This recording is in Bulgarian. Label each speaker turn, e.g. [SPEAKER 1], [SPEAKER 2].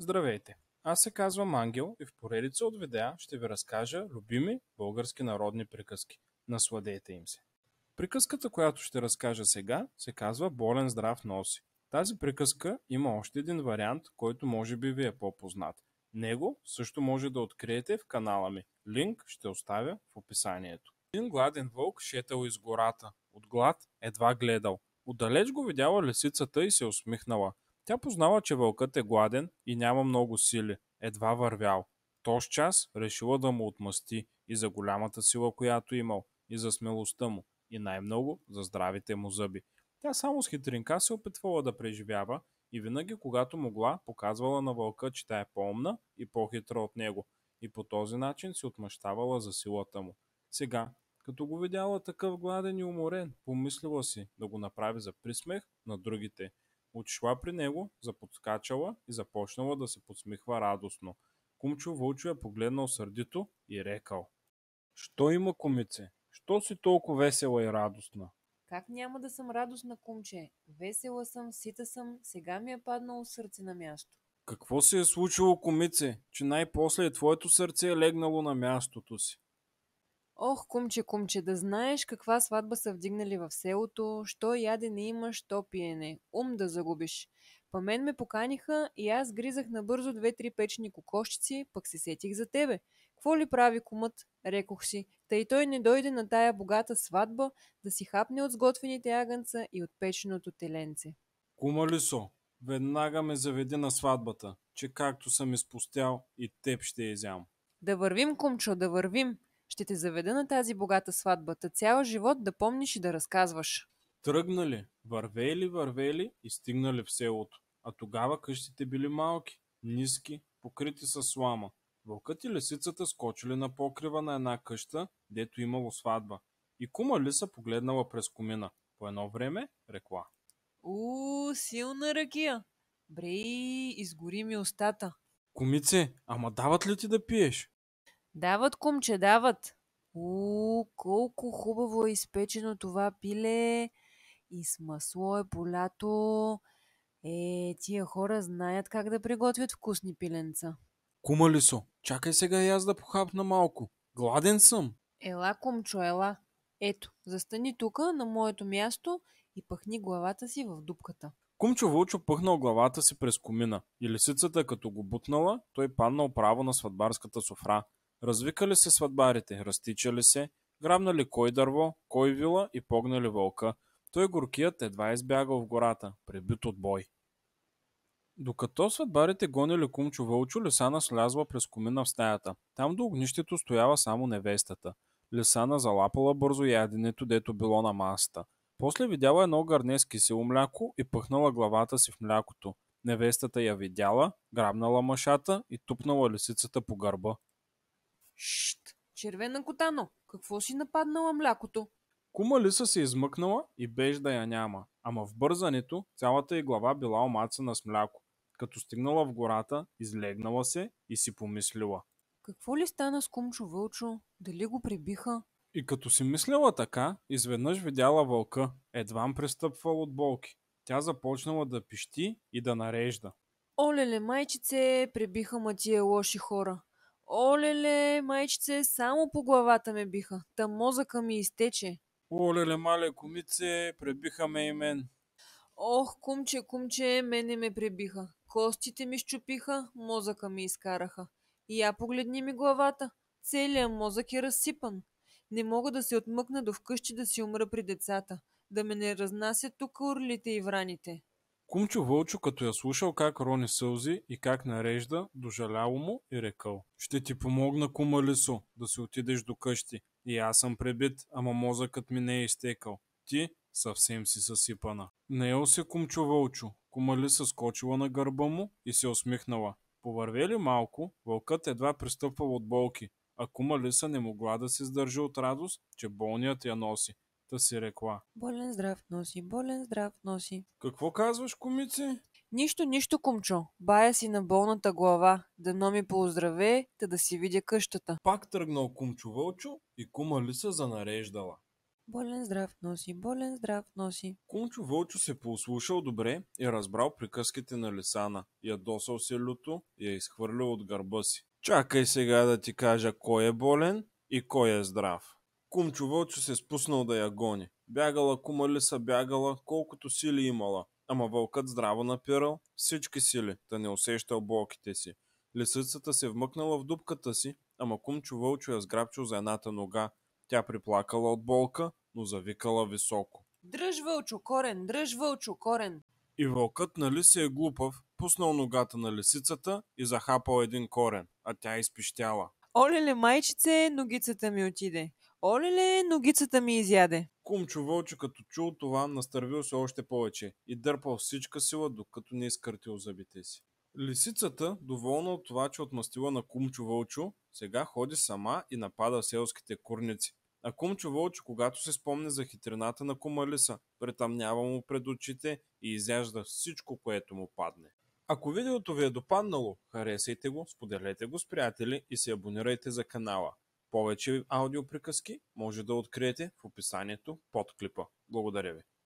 [SPEAKER 1] Здравейте! Аз се казвам Ангел и в поредица от видеа ще ви разкажа любими български народни приказки. Насладете им се! Приказката, която ще разкажа сега, се казва Болен здрав носи. Тази приказка има още един вариант, който може би ви е по-познат. Него също може да откриете в канала ми. Линк ще оставя в описанието. Един гладен вълк шетал из гората. От глад едва гледал. Отдалеч го видяла лисицата и се усмихнала. Тя познала, че вълкът е гладен и няма много сили. Едва вървял. Тоз час решила да му отмъсти и за голямата сила, която имал, и за смелостта му, и най-много за здравите му зъби. Тя само с хитринка се опитвала да преживява и винаги, когато могла, показвала на вълка, че тя е по-умна и по-хитра от него, и по този начин се отмъщавала за силата му. Сега, като го видяла такъв гладен и уморен, помислила си да го направи за присмех на другите. Отишла при него, заподскачала и започнала да се подсмихва радостно. Кумчо Вълчо я погледнал сърдито и рекал: "Що има, кумице? Що си толкова весела и радостна?"
[SPEAKER 2] Как няма да съм радостна, кумче? Весела съм, сита съм, сега ми е паднало сърце на място.
[SPEAKER 1] "Какво се е случило, кумице, че най-после и твоето сърце е легнало на мястото си?"
[SPEAKER 2] Ох, кумче, да знаеш каква сватба са вдигнали в селото, що ядене има, що пиене. Ум да загубиш. Па мен ме поканиха и аз гризах набързо 2-3 печени кокошчици, пък се сетих за тебе. Какво ли прави кумът? Рекох си. Тъй той не дойде на тая богата сватба да си хапне от сготвените ягънца и от печеното теленце.
[SPEAKER 1] "Кума Лисо, веднага ме заведи на сватбата, че както съм изпустял и теб ще изям."
[SPEAKER 2] Да вървим, кумчо, да вървим. Ще те заведа на тази богата сватба, цял живот да помниш и да разказваш.
[SPEAKER 1] Тръгнали, вървели и стигнали в селото. А тогава къщите били малки, ниски, покрити с слама. Вълкът и лисицата скочили на покрива на една къща, дето имало сватба. И кума Лиса погледнала през комина. По едно време рекла:
[SPEAKER 2] Силна ракия. Брей, изгори ми устата.
[SPEAKER 1] "Кумице, ама дават ли ти да пиеш?"
[SPEAKER 2] Дават, кумче, дават. Колко хубаво е изпечено това пиле и с масло е полято. Тия хора знаят как да приготвят вкусни пиленца.
[SPEAKER 1] "Кума Лисо, чакай сега и аз да похапна малко. Гладен съм."
[SPEAKER 2] Ела, кумчо, ела. Ето, застани тука на моето място и пъхни главата си в дупката.
[SPEAKER 1] Кумчо Вълчо пъхнал главата си през комина и лисицата, като го бутнала, той паднал право на сватбарската софра. Развикали се сватбарите, разтичали се, грабнали кой дърво, кой вила и погнали вълка. Той горкият едва избягал в гората, пребит от бой. Докато сватбарите гонили Кумчо Вълчо, Лисана слязла през комина в стаята. Там до огнището стояла само невестата. Лисана залапала бързо яденето, дето било на масата. После видяла едно гърне с кисело мляко и пъхнала главата си в млякото. Невестата я видяла, грабнала машата и тупнала лисицата по гърба.
[SPEAKER 2] Шт! Червена котано, какво си нападнала млякото?
[SPEAKER 1] Кума Лиса се измъкнала и беж да я няма, ама в бързането цялата й глава била омацана с мляко. Като стигнала в гората, излегнала се и си помислила.
[SPEAKER 2] Какво ли стана с кумчо Вълчо? Дали го прибиха?
[SPEAKER 1] И като си мисляла така, изведнъж видяла вълка, едвам пристъпвал от болки. Тя започнала да пищи и да нарежда.
[SPEAKER 2] Олеле, майчице, пребиха ма тия лоши хора. Олеле, майчице, само по главата ме биха. Та мозъка ми изтече.
[SPEAKER 1] "Олеле, мале, комице, пребиха ме и мен."
[SPEAKER 2] Ох, кумче, мене ме пребиха. Костите ми щупиха, мозъка ми изкараха. И я погледни ми главата. Целият мозък е разсипан. Не мога да се отмъкна до вкъщи да си умра при децата. Да ме не разнасят тук орлите и враните.
[SPEAKER 1] Кумчо Вълчо, като я слушал как рони сълзи и как нарежда, дожаляло му и рекал: "Ще ти помогна, кума Лисо, да си отидеш до къщи. И аз съм пребит, ама мозъкът ми не е изтекал. Ти съвсем си съсипана." Наел се Кумчо Вълчо. Кума Лиса скочила на гърба му и се усмихнала. Повървели малко, вълкът едва пристъпвал от болки, а кума Лиса не могла да се сдържи от радост, че болният я носи. Та си рекла:
[SPEAKER 2] Болен здрав носи.
[SPEAKER 1] "Какво казваш, кумици?"
[SPEAKER 2] Нищо, кумчо. Бая си на болната глава. Дано ми пооздравее, да си видя къщата.
[SPEAKER 1] Пак тръгнал Кумчо Вълчо и кума Лиса занареждала.
[SPEAKER 2] Болен здрав носи, болен здрав носи.
[SPEAKER 1] Кумчо Вълчо се послушал добре и разбрал приказките на Лисана. Ядосал се люто и я изхвърлил от гърба си. Чакай сега да ти кажа кой е болен и кой е здрав. Кумчо Вълчо се спуснал да я гони. Бягала кума Лиса, бягала, колкото сили имала. Ама вълкът здраво напирал всички сили, да не усещал болките си. Лисицата се вмъкнала в дупката си, ама Кумчо Вълчо я сграбчил за едната нога. Тя приплакала от болка, но завикала високо.
[SPEAKER 2] Дръж, Вълчо, корен, дръж, Вълчо, корен.
[SPEAKER 1] И вълкът нали си е глупав, пуснал ногата на лисицата и захапал един корен, а тя изпищяла.
[SPEAKER 2] Олеле, майчице, ногицата ми отиде. Олеле, ногицата ми изяде.
[SPEAKER 1] Кумчо Вълчо като чул това, настървил се още повече и дърпал всичка сила, докато не изкъртил зъбите си. Лисицата, доволна от това, че отмъстила на Кумчо Вълчо, сега ходи сама и напада селските курници. А Кумчо Вълчо, когато се спомне за хитрината на кума Лиса, притъмнява му пред очите и изяжда всичко, което му падне. Ако видеото ви е допаднало, харесайте го, споделете го с приятели и се абонирайте за канала. Повече аудиоприказки може да откриете в описанието под клипа. Благодаря ви.